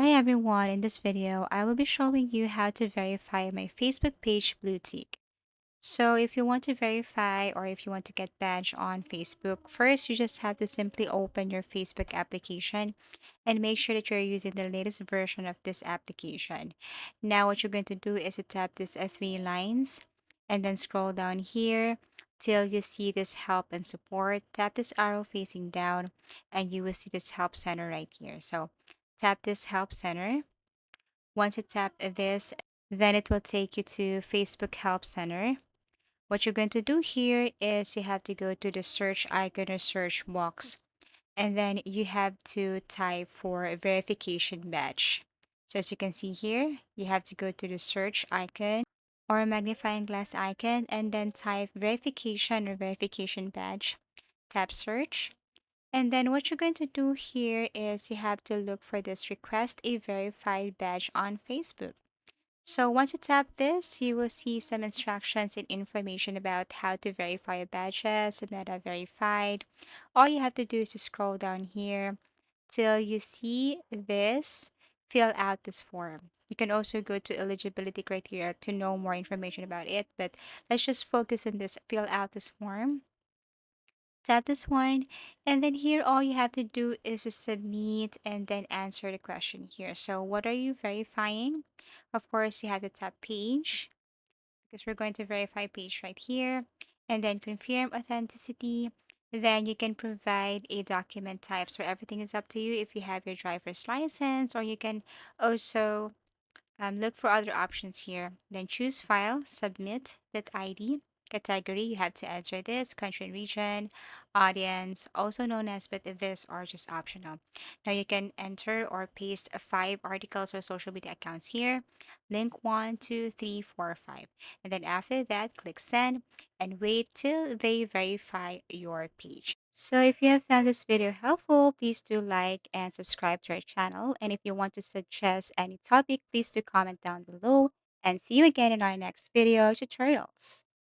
Hi everyone, in this video, I will be showing you how to verify my Facebook page blue tick. So if you want to verify or if you want to get badge on Facebook, first you just have to simply open your Facebook application and make sure that you're using the latest version of this application. Now what you're going to do is to tap these three lines and then scroll down here till you see this help and support. Tap this arrow facing down and you will see this help center right here. So tap this help center. Once you tap this, then it will take you to Facebook Help Center. What you're going to do here is you have to go to the search icon or search box, and then you have to type for verification badge. So as you can see here, you have to go to the search icon or magnifying glass icon and then type verification or verification badge. Tap search. And then what you're going to do here is you have to look for this request a verified badge on Facebook. So once you tap this, you will see some instructions and information about how to verify your badges and that are verified. All you have to do is to scroll down here till you see this, fill out this form. You can also go to eligibility criteria to know more information about it, but let's just focus on this, fill out this form. Tap this one, and then here all you have to do is to submit and then answer the question here. So what are you verifying? Of course, you have to tap page because we're going to verify page right here and then confirm authenticity. Then you can provide a document type. So everything is up to you if you have your driver's license, or you can also look for other options here. Then choose file, submit that ID, category. You have to enter this, country and region, audience, also known as, but this are just optional. Now you can enter or paste five articles or social media accounts here. Link one, two, three, four, five. And then after that, click send and wait till they verify your page. So if you have found this video helpful, please do like and subscribe to our channel. And if you want to suggest any topic, please do comment down below. And see you again in our next video tutorials.